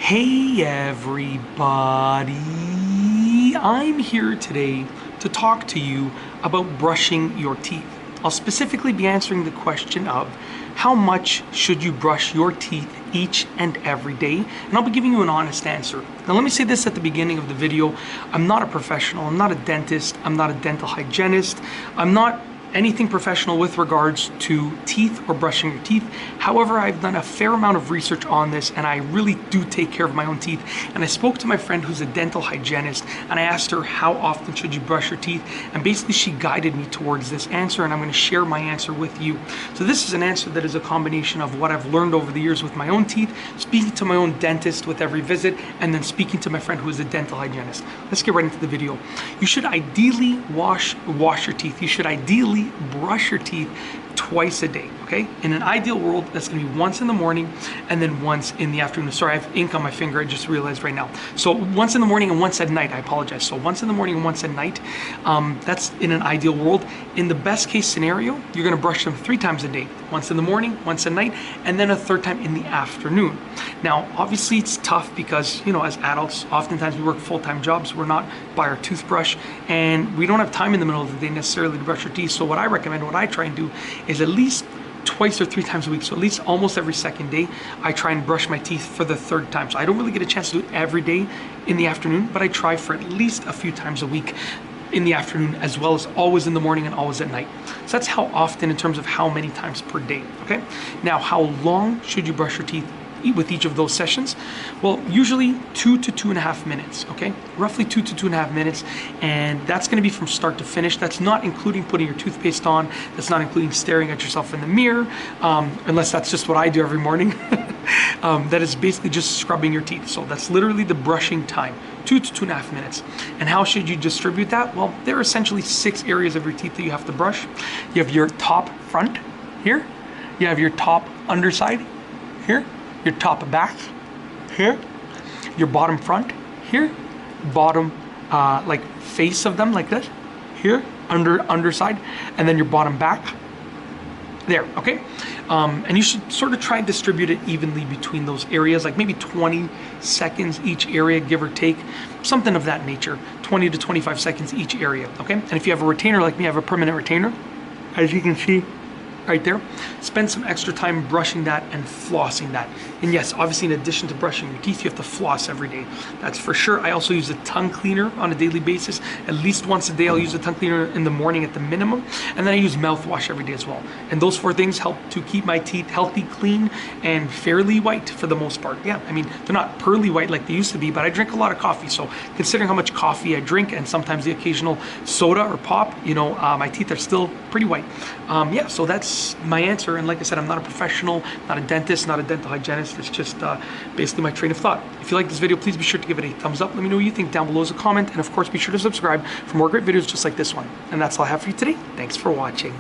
Hey everybody, I'm here today to talk to you about brushing your teeth. I'll specifically be answering the question of how much should you brush your teeth each and every day, and I'll be giving you an honest answer. Now let me say this at the beginning of the video. I'm not a professional, I'm not a dentist, I'm not a dental hygienist, I'm not anything professional with regards to teeth or brushing your teeth. However, I've done a fair amount of research on this and I really do take care of my own teeth. And I spoke to my friend who's a dental hygienist and I asked her, how often should you brush your teeth? And basically she guided me towards this answer, and I'm going to share my answer with you. So this is an answer that is a combination of what I've learned over the years with my own teeth, speaking to my own dentist with every visit, and then speaking to my friend who is a dental hygienist. Let's get right into the video. You should ideally wash your teeth. You should ideally brush your teeth twice a day, okay? In an ideal world, that's gonna be once in the morning and then once in the afternoon. Sorry, I have ink on my finger, I just realized right now. So once in the morning and once at night, I apologize. So once in the morning and once at night, that's in an ideal world. In the best case scenario, you're gonna brush them 3 times a day. Once in the morning, once at night, and then a 3rd time in the afternoon. Now, obviously it's tough because, you know, as adults, oftentimes we work full-time jobs. We're not by our toothbrush and we don't have time in the middle of the day necessarily to brush your teeth. So what I recommend, what I try and do is at least twice or 3 times a week. So at least almost every second day, I try and brush my teeth for the 3rd time. So I don't really get a chance to do it every day in the afternoon, but I try for at least a few times a week in the afternoon, as well as always in the morning and always at night. So that's how often in terms of how many times per day, okay? Now, how long should you brush your teeth with each of those sessions? Well, usually 2 to 2.5 minutes, okay? Roughly 2 to 2.5 minutes, and that's gonna be from start to finish. That's not including putting your toothpaste on. That's not including staring at yourself in the mirror, unless that's just what I do every morning. That is basically just scrubbing your teeth. So that's literally the brushing time, 2 to 2.5 minutes. And how should you distribute that? Well, there are essentially 6 areas of your teeth that you have to brush. You have your top front here. You have your top underside here. Your top back here, your bottom front here, bottom like face of them like this here, underside, and then your bottom back there, okay? And you should sort of try and distribute it evenly between those areas, like maybe 20 seconds each area, give or take, something of that nature, 20 to 25 seconds each area, okay? And if you have a retainer like me, I have a permanent retainer, as you can see right there, spend some extra time brushing that and flossing that. And yes, obviously in addition to brushing your teeth, you have to floss every day. That's for sure. I also use a tongue cleaner on a daily basis. At least once a day, I'll use a tongue cleaner in the morning at the minimum. And then I use mouthwash every day as well. And those 4 things help to keep my teeth healthy, clean, and fairly white for the most part. Yeah, I mean, they're not pearly white like they used to be, but I drink a lot of coffee. So considering how much coffee I drink and sometimes the occasional soda or pop, you know, my teeth are still pretty white. Yeah, so that's my answer. And like I said, I'm not a professional, not a dentist, not a dental hygienist. It's just basically my train of thought. If you like this video, please be sure to give it a thumbs up. Let me know what you think down below as a comment. And of course, be sure to subscribe for more great videos just like this one. And that's all I have for you today. Thanks for watching.